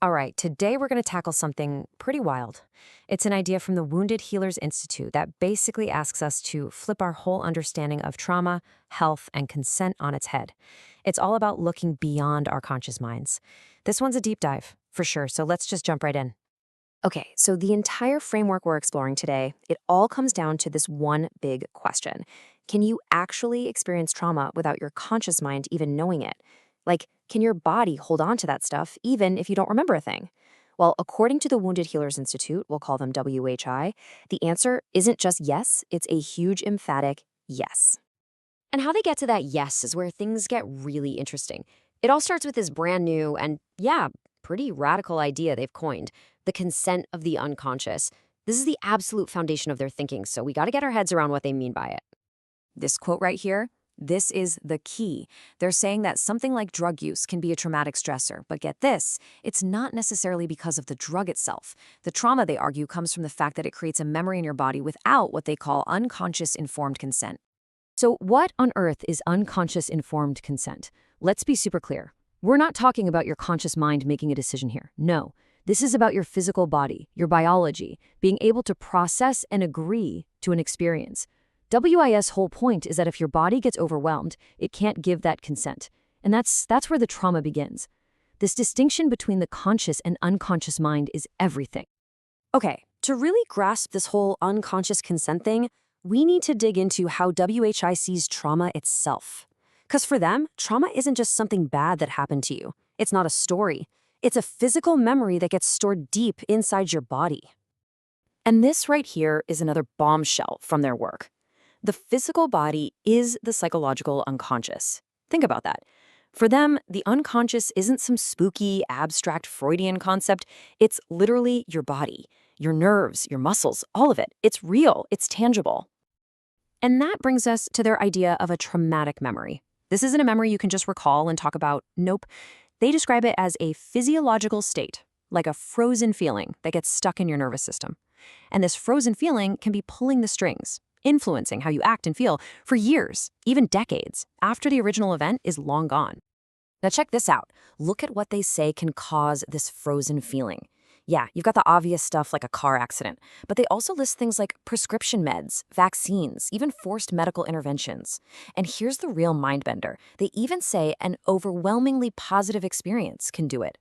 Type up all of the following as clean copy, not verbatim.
All right, today we're going to tackle something pretty wild. It's an idea from the Wounded Healers Institute that basically asks us to flip our whole understanding of trauma, health, and consent on its head. It's all about looking beyond our conscious minds. This one's a deep dive, for sure, so let's just jump right in. Okay, so the entire framework we're exploring today, it all comes down to this one big question. Can you actually experience trauma without your conscious mind even knowing it? Like, can your body hold on to that stuff even if you don't remember a thing? Well, according to the Wounded Healers Institute, we'll call them WHI, the answer isn't just yes, it's a huge emphatic yes. And how they get to that yes is where things get really interesting. It all starts with this brand new and, yeah, pretty radical idea they've coined, the consent of the unconscious. This is the absolute foundation of their thinking, so we got to get our heads around what they mean by it. This quote right here, this is the key. They're saying that something like drug use can be a traumatic stressor, but get this, it's not necessarily because of the drug itself. The trauma, they argue, comes from the fact that it creates a memory in your body without what they call unconscious informed consent. So, what on earth is unconscious informed consent? Let's be super clear. We're not talking about your conscious mind making a decision here. No. This is about your physical body, your biology, being able to process and agree to an experience. WIS' whole point is that if your body gets overwhelmed, it can't give that consent. And that's where the trauma begins. This distinction between the conscious and unconscious mind is everything. Okay, to really grasp this whole unconscious consent thing, we need to dig into how WHI sees trauma itself. Because for them, trauma isn't just something bad that happened to you. It's not a story. It's a physical memory that gets stored deep inside your body. And this right here is another bombshell from their work. The physical body is the psychological unconscious. Think about that. For them, the unconscious isn't some spooky, abstract Freudian concept. It's literally your body, your nerves, your muscles, all of it. It's real, it's tangible. And that brings us to their idea of a traumatic memory. This isn't a memory you can just recall and talk about. Nope. They describe it as a physiological state, like a frozen feeling that gets stuck in your nervous system. And this frozen feeling can be pulling the strings, influencing how you act and feel for years, even decades, after the original event is long gone. Now check this out. Look at what they say can cause this frozen feeling. Yeah, you've got the obvious stuff like a car accident, but they also list things like prescription meds, vaccines, even forced medical interventions. And here's the real mindbender. They even say an overwhelmingly positive experience can do it.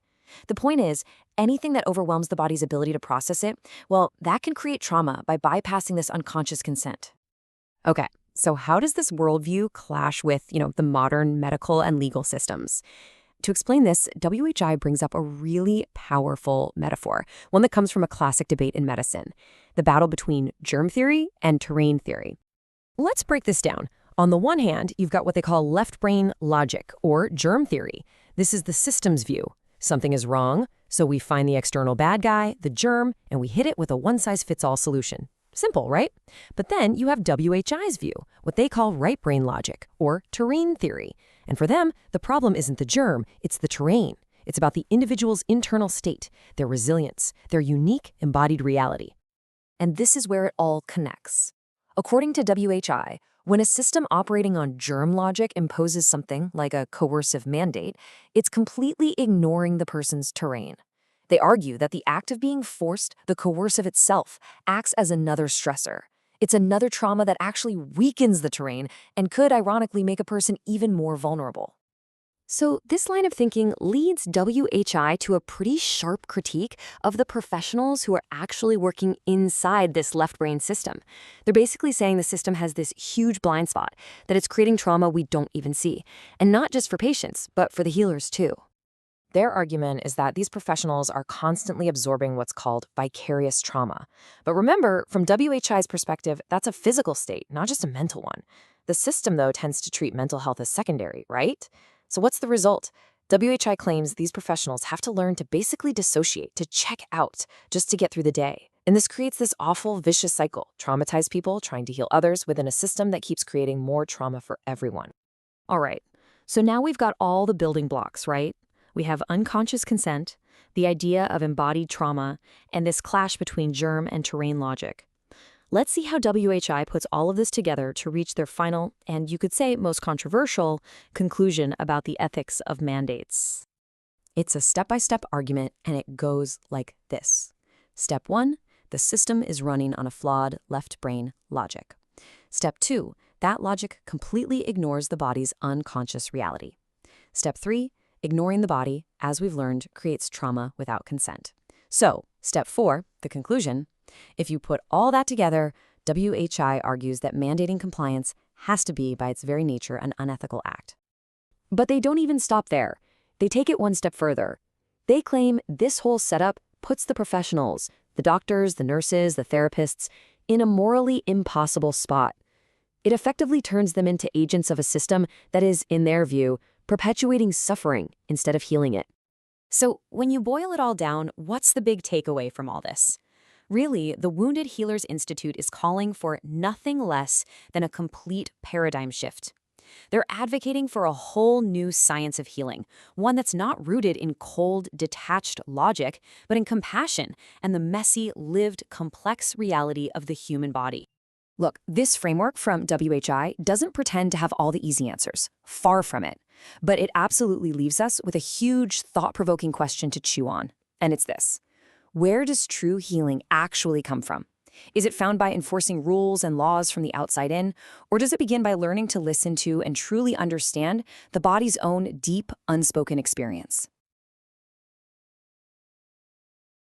The point is, anything that overwhelms the body's ability to process it, well, that can create trauma by bypassing this unconscious consent. Okay, so how does this worldview clash with, the modern medical and legal systems? To explain this, WHI brings up a really powerful metaphor, one that comes from a classic debate in medicine, the battle between germ theory and terrain theory. Let's break this down. On the one hand, you've got what they call left brain logic, or germ theory. This is the systems view. Something is wrong, so we find the external bad guy, the germ, and we hit it with a one-size-fits-all solution. Simple, right? But then you have WHI's view, what they call right brain logic, or terrain theory. And for them, the problem isn't the germ, it's the terrain. It's about the individual's internal state, their resilience, their unique embodied reality. And this is where it all connects. According to WHI, when a system operating on germ logic imposes something like a coercive mandate, it's completely ignoring the person's terrain. They argue that the act of being forced, the coercive itself, acts as another stressor. It's another trauma that actually weakens the terrain and could ironically make a person even more vulnerable. So this line of thinking leads WHI to a pretty sharp critique of the professionals who are actually working inside this left brain system. They're basically saying the system has this huge blind spot, that it's creating trauma we don't even see. And not just for patients, but for the healers too. Their argument is that these professionals are constantly absorbing what's called vicarious trauma. But remember, from WHI's perspective, that's a physical state, not just a mental one. The system, though, tends to treat mental health as secondary, right? So what's the result? WHI claims these professionals have to learn to basically dissociate, to check out, just to get through the day. And this creates this awful, vicious cycle, traumatized people trying to heal others within a system that keeps creating more trauma for everyone. All right, so now we've got all the building blocks, right? We have unconscious consent, the idea of embodied trauma, and this clash between germ and terrain logic. Let's see how WHI puts all of this together to reach their final, and you could say most controversial, conclusion about the ethics of mandates. It's a step-by-step argument, and it goes like this. Step 1, the system is running on a flawed left brain logic. Step 2, that logic completely ignores the body's unconscious reality. Step 3, ignoring the body, as we've learned, creates trauma without consent. So, step 4, the conclusion. If you put all that together, WHI argues that mandating compliance has to be, by its very nature, an unethical act. But they don't even stop there. They take it one step further. They claim this whole setup puts the professionals, the doctors, the nurses, the therapists, in a morally impossible spot. It effectively turns them into agents of a system that is, in their view, perpetuating suffering instead of healing it. So, when you boil it all down, what's the big takeaway from all this? Really, the Wounded Healers Institute is calling for nothing less than a complete paradigm shift. They're advocating for a whole new science of healing, one that's not rooted in cold, detached logic, but in compassion and the messy, lived, complex reality of the human body. Look, this framework from WHI doesn't pretend to have all the easy answers. Far from it. But it absolutely leaves us with a huge, thought-provoking question to chew on. And it's this. Where does true healing actually come from? Is it found by enforcing rules and laws from the outside in, or does it begin by learning to listen to and truly understand the body's own deep, unspoken experience?